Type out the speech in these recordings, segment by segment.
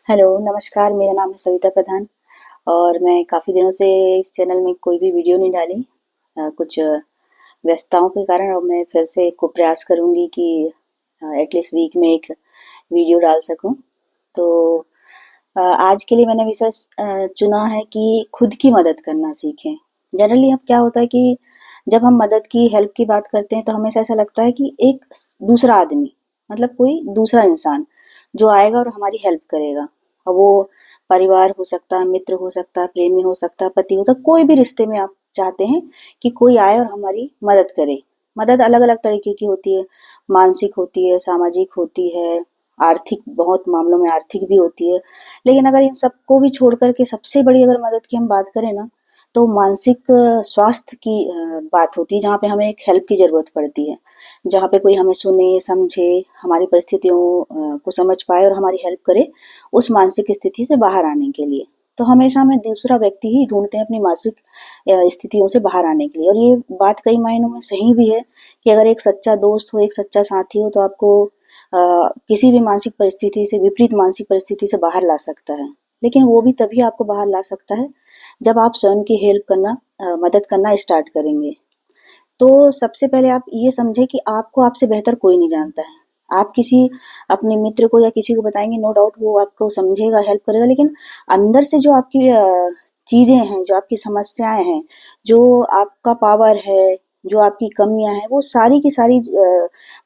Hello, नमस्कार। मेरा नाम है सविता प्रधान और मैं काफ़ी दिनों से इस चैनल में कोई भी वीडियो नहीं डाली। कुछ व्यस्तताओं के कारण अब मैं फिर से को प्रयास करूँगी कि एटलीस्ट वीक में एक वीडियो डाल सकूँ। तो आज के लिए मैंने विषय चुना है कि खुद की मदद करना सीखें। जनरली अब क्या होता है कि जब हम मदद की, हेल्प की बात करते हैं तो हमेशा ऐसा लगता है कि एक दूसरा आदमी, मतलब कोई दूसरा इंसान जो आएगा और हमारी हेल्प करेगा। अब वो परिवार हो सकता है, मित्र हो सकता है, प्रेमी हो सकता है, पति हो सकता है, कोई भी रिश्ते में आप चाहते हैं कि कोई आए और हमारी मदद करे। मदद अलग-अलग तरीके की होती है, मानसिक होती है, सामाजिक होती है, आर्थिक, बहुत मामलों में आर्थिक भी होती है। लेकिन अगर इन सबको भी छोड़ कर के सबसे बड़ी अगर मदद की हम बात करें ना, तो मानसिक स्वास्थ्य की बात होती है, जहाँ पे हमें एक हेल्प की ज़रूरत पड़ती है। जहाँ पे कोई हमें सुने, समझे, हमारी परिस्थितियों को समझ पाए और हमारी हेल्प करे उस मानसिक स्थिति से बाहर आने के लिए। तो हमेशा हमें दूसरा व्यक्ति ही ढूँढते हैं अपनी मानसिक स्थितियों से बाहर आने के लिए, और ये बात कई मायनों में सही भी है कि अगर एक सच्चा दोस्त हो, एक सच्चा साथी हो, तो आपको किसी भी मानसिक परिस्थिति से, विपरीत मानसिक परिस्थिति से बाहर ला सकता है। लेकिन वो भी तभी आपको बाहर ला सकता है जब आप स्वयं की हेल्प करना, मदद करना स्टार्ट करेंगे। तो सबसे पहले आप ये समझें कि आपको आपसे बेहतर कोई नहीं जानता है। आप किसी अपने मित्र को या किसी को बताएँगे, नो डाउट वो आपको समझेगा, हेल्प करेगा, लेकिन अंदर से जो आपकी चीज़ें हैं, जो आपकी समस्याएँ हैं, जो आपका पावर है, जो आपकी कमियाँ हैं, वो सारी की सारी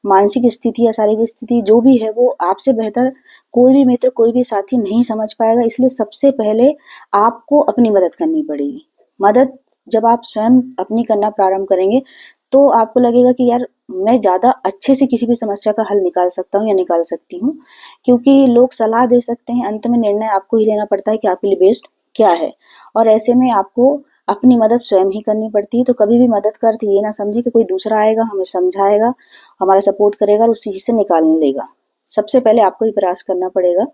मानसिक स्थिति या शारीरिक स्थिति जो भी है, वो आपसे बेहतर कोई भी मित्र, कोई भी साथी नहीं समझ पाएगा। इसलिए सबसे पहले आपको अपनी मदद करनी पड़ेगी। मदद जब आप स्वयं अपनी करना प्रारंभ करेंगे, तो आपको लगेगा कि यार मैं ज़्यादा अच्छे से किसी भी समस्या का हल निकाल सकता हूँ या निकाल सकती हूँ। क्योंकि लोग सलाह दे सकते हैं, अंत में निर्णय आपको ही लेना पड़ता है कि आपके लिए बेस्ट क्या है। और ऐसे में आपको अपनी मदद स्वयं ही करनी पड़ती है। तो कभी भी मदद का अर्थ ये ना समझिए कि कोई दूसरा आएगा, हमें समझाएगा, हमारा सपोर्ट करेगा और उस चीज़ से निकाल लेगा। सबसे पहले आपको ये प्रयास करना पड़ेगा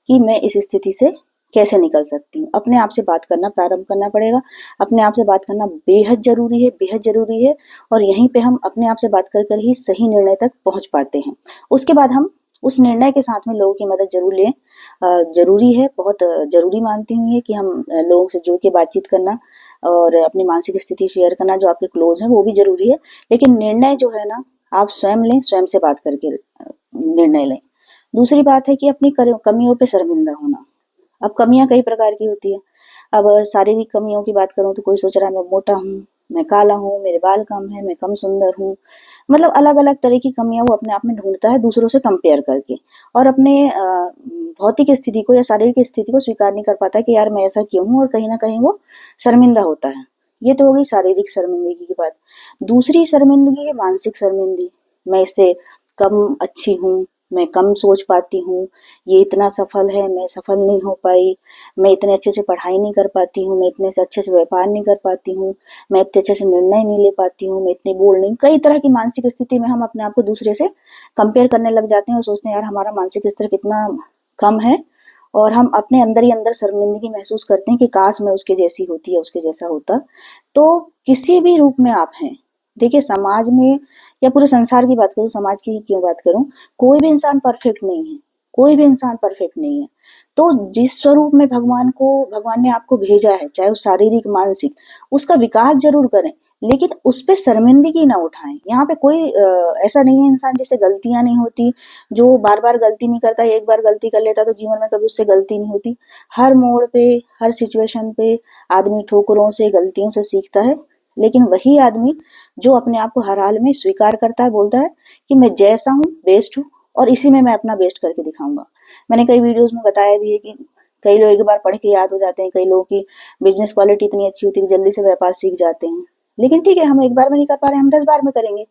कि मैं इस स्थिति से कैसे निकल सकती हूँ। अपने आप से बात करना प्रारंभ करना पड़ेगा। अपने आप से बात करना बेहद ज़रूरी है, बेहद ज़रूरी है, और यहीं पे हम अपने आप से बात कर कर ही सही निर्णय तक पहुँच पाते हैं। उसके बाद हम उस निर्णय के साथ में लोगों की मदद ज़रूर लें। ज़रूरी है, बहुत ज़रूरी मानती हूँ ये कि हम लोगों से जुड़ के बातचीत करना और अपनी मानसिक स्थिति शेयर करना, जो आपके क्लोज़ हैं, वो भी ज़रूरी है। लेकिन निर्णय जो है ना, आप स्वयं लें, स्वयं से बात करके निर्णय लें। दूसरी बात है कि अपनी कमियों पे शर्मिंदा होना। अब कमियाँ कई प्रकार की होती हैं। अब शारीरिक कमियों की बात करूँ तो कोई सोच रहा है मैं मोटा हूँ, मैं काला हूँ, मेरे बाल कम हैं, मैं कम सुंदर हूँ। मतलब अलग-अलग तरह की कमियाँ वो अपने आप में ढूँढता है दूसरों से कंपेयर करके, और अपने भौतिक स्थिति को या शारीरिक स्थिति को स्वीकार नहीं कर पाता है कि यार मैं ऐसा क्यों हूँ, और कहीं न कहीं वो शर्मिंदा होता है। ये तो हो गई शारीरिक शर्मिंदगी की बात। दूसरी शर्मिंदगी है मानसिक शर्मिंदगी। मैं इससे कम अच्छी हूँ, मैं कम सोच पाती हूँ, ये इतना सफल है, मैं सफल नहीं हो पाई, मैं इतने अच्छे से पढ़ाई नहीं कर पाती हूँ, मैं इतने से अच्छे से व्यापार नहीं कर पाती हूँ, मैं इतने अच्छे से निर्णय नहीं ले पाती हूँ, मैं इतनी बोल्ड नहीं। कई तरह की मानसिक स्थिति में हम अपने आप को दूसरे से कंपेयर करने लग जाते हैं और सोचते हैं यार हमारा मानसिक स्तर कितना कम है, और हम अपने अंदर ही अंदर शर्मिंदगी महसूस करते हैं कि काश मैं उसके जैसी होती या उसके जैसा होता। तो किसी भी रूप में आप हैं, देखिए समाज में या पूरे संसार की बात करूँ, समाज की ही क्यों बात करूँ, कोई भी इंसान परफेक्ट नहीं है, कोई भी इंसान परफेक्ट नहीं है। तो जिस स्वरूप में भगवान ने आपको भेजा है, चाहे वो शारीरिक, मानसिक, उसका विकास ज़रूर करें, लेकिन उस पे शर्मिंदगी ना उठाएँ। यहाँ पे कोई ऐसा नहीं है इंसान जिससे गलतियाँ नहीं होती, जो बार-बार गलती नहीं करता, एक बार गलती कर लेता तो जीवन में कभी उससे गलती नहीं होती। हर मोड़ पे, हर सिचुएशन पे आदमी ठोकरों से, गलतियों से सीखता है। लेकिन वही आदमी जो अपने आप को हर हाल में स्वीकार करता है, बोलता है कि मैं जैसा हूँ, बेस्ट हूँ, और इसी में मैं अपना बेस्ट करके दिखाऊँगा। मैंने कई वीडियोज़ में बताया भी है कि कई लोग एक बार पढ़ के याद हो जाते हैं, कई लोगों की बिज़नेस क्वालिटी इतनी अच्छी होती है कि जल्दी से व्यापार सीख जाते हैं। लेकिन ठीक है, हम एक बार में नहीं कर पा रहे हैं, हम 10 बार में करेंगे।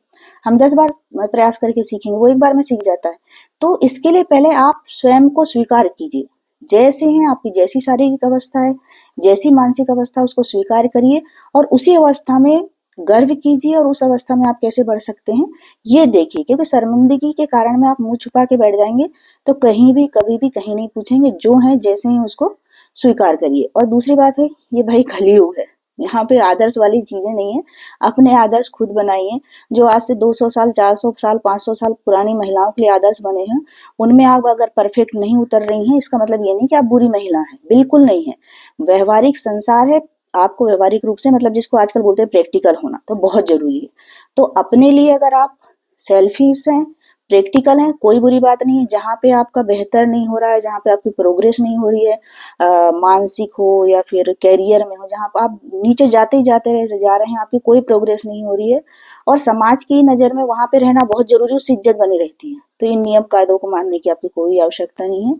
हम 10 बार प्रयास करके सीखेंगे, वो एक बार में सीख जाता है। तो इसके लिए पहले आप स्वयं को स्वीकार कीजिए। जैसे हैं, आपकी जैसी शारीरिक अवस्था है, जैसी मानसिक अवस्था, उसको स्वीकार करिए और उसी अवस्था में गर्व कीजिए, और उस अवस्था में आप कैसे बढ़ सकते हैं, ये देखिए। क्योंकि शर्मिंदगी के कारण में आप मुँह छुपा के बैठ जाएँगे, तो कहीं भी, कभी भी कहीं नहीं पूछेंगे। जो हैं, जैसे हैं, उसको स्वीकार करिए। और दूसरी बात है, ये भाई कलयुग है। यहाँ पे आदर्श वाली चीजें नहीं है। अपने आदर्श खुद बनाइए। जो आज से 200 साल, 400 साल, 500 साल पुरानी महिलाओं के लिए आदर्श बने हैं, उनमें आप अगर परफेक्ट नहीं उतर रही हैं, इसका मतलब ये नहीं कि आप बुरी महिला हैं, बिल्कुल नहीं है। व्यवहारिक संसार है, आपको व्यवहारिक रूप से, मतलब जिसको आजकल बोलते हैं प्रैक्टिकल होना, तो बहुत जरूरी है। तो अपने लिए अगर आप सेल्फिश हैं, प्रैक्टिकल हैं, कोई बुरी बात नहीं है। जहाँ पे आपका बेहतर नहीं हो रहा है, जहाँ पे आपकी प्रोग्रेस नहीं हो रही है, मानसिक हो या फिर करियर में हो, जहाँ पे आप नीचे जाते ही जा रहे हैं, आपकी कोई प्रोग्रेस नहीं हो रही है और समाज की नज़र में वहाँ पे रहना बहुत ज़रूरी है, उससे इज्जत बनी रहती है। तो इन नियम कायदों को मानने की आपकी कोई आवश्यकता नहीं है।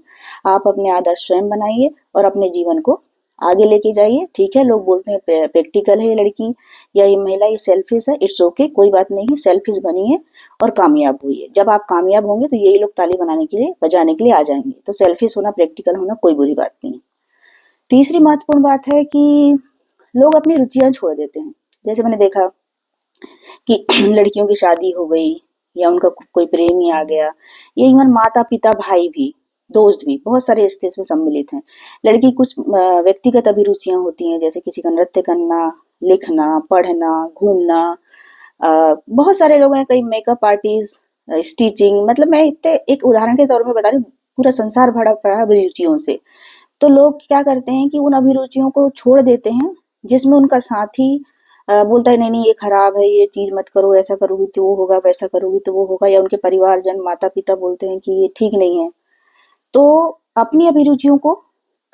आप अपने आदर्श स्वयं बनाइए और अपने जीवन को आगे लेके जाइए। ठीक है, लोग बोलते हैं प्रैक्टिकल है ये लड़की या ये महिला, ये सेल्फिश है, इट्स ओके, कोई बात नहीं है। सेल्फिश बनिए और कामयाब हुई। जब आप कामयाब होंगे तो यही लोग ताली बजाने के लिए आ जाएंगे। तो सेल्फिश होना, प्रैक्टिकल होना कोई बुरी बात नहीं है। तीसरी महत्वपूर्ण बात है कि लोग अपनी रुचियां छोड़ देते हैं। जैसे मैंने देखा कि लड़कियों की शादी हो गई या उनका कोई प्रेमी आ गया, या इवन माता पिता, भाई भी, दोस्त भी, बहुत सारे रिश्ते इसमें सम्मिलित हैं। लड़की कुछ व्यक्तिगत अभिरुचियां होती हैं, जैसे किसी का नृत्य करना, लिखना, पढ़ना, घूमना, बहुत सारे लोग हैं, कई मेकअप आर्टिस्ट, स्टिचिंग, मतलब मैं इतने एक उदाहरण के तौर में बता रही हूँ, पूरा संसार भरा पड़ा है अभिरुचियों से। तो लोग क्या करते हैं कि उन अभिरुचियों को छोड़ देते हैं जिसमें उनका साथी बोलता है नहीं नहीं ये खराब है, ये चीज मत करो, ऐसा करोगी तो वो होगा, वैसा करोगी तो वो होगा, या उनके परिवारजन, माता पिता बोलते हैं कि ये ठीक नहीं है। तो अपनी अभिरुचियों को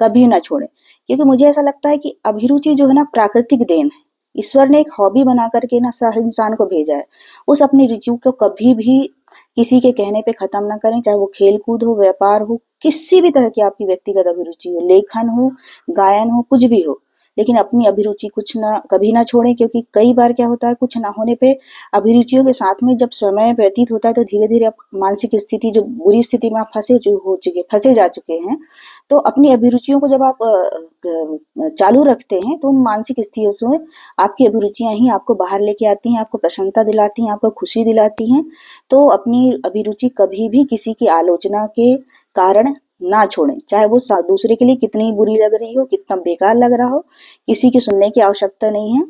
कभी ना छोड़ें, क्योंकि मुझे ऐसा लगता है कि अभिरुचि जो है ना, प्राकृतिक देन है। ईश्वर ने एक हॉबी बना करके ना हर इंसान को भेजा है। उस अपनी रुचियों को कभी भी किसी के कहने पे खत्म ना करें, चाहे वो खेल कूद हो, व्यापार हो, किसी भी तरह की आपकी व्यक्तिगत अभिरुचि हो, लेखन हो, गायन हो, कुछ भी हो, लेकिन अपनी अभिरुचि कुछ ना कभी ना छोड़ें। क्योंकि कई बार क्या होता है, कुछ ना होने पे अभिरुचियों के साथ में जब समय व्यतीत होता है तो धीरे धीरे मानसिक स्थिति, जो बुरी स्थिति में आप फंसे जा चुके हैं, तो अपनी अभिरुचियों को जब आप चालू रखते हैं तो उन मानसिक स्थितियों से आपकी अभिरुचियां ही आपको बाहर लेके आती हैं, आपको प्रसन्नता दिलाती हैं, आपको खुशी दिलाती हैं। तो अपनी अभिरुचि कभी भी किसी की आलोचना के कारण ना छोड़ें, चाहे वो दूसरे के लिए कितनी बुरी लग रही हो, कितना बेकार लग रहा हो, किसी की सुनने की आवश्यकता नहीं है।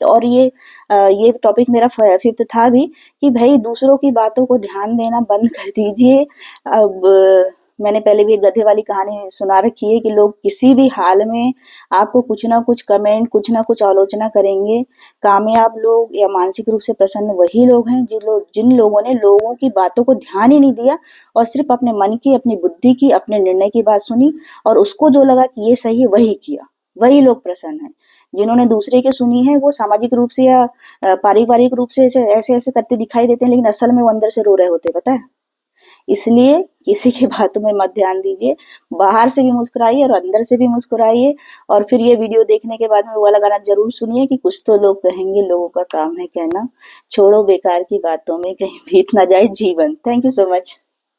तो और ये टॉपिक मेरा फिफ्थ था भी, कि भाई दूसरों की बातों को ध्यान देना बंद कर दीजिए। अब मैंने पहले भी एक गधे वाली कहानी सुना रखी है कि लोग किसी भी हाल में आपको कुछ ना कुछ कमेंट, कुछ ना कुछ आलोचना करेंगे। कामयाब लोग या मानसिक रूप से प्रसन्न वही लोग हैं जिन लोगों ने लोगों की बातों को ध्यान ही नहीं दिया और सिर्फ अपने मन की, अपनी बुद्धि की, अपने निर्णय की बात सुनी और उसको जो लगा कि ये सही है वही किया। वही लोग प्रसन्न हैं। जिन्होंने दूसरे की सुनी है वो सामाजिक रूप से या पारिवारिक रूप से ऐसे ऐसे ऐसे करते दिखाई देते हैं, लेकिन असल में वो अंदर से रो रहे होते, पता है। इसलिए किसी की बातों में मत ध्यान दीजिए। बाहर से भी मुस्कुराइए और अंदर से भी मुस्कुराइए। और फिर ये वीडियो देखने के बाद में वो वाला गाना जरूर सुनिए कि कुछ तो लोग कहेंगे, लोगों का काम है कहना। छोड़ो बेकार की बातों में, कहीं बीत ना जाए जीवन। Thank you so much.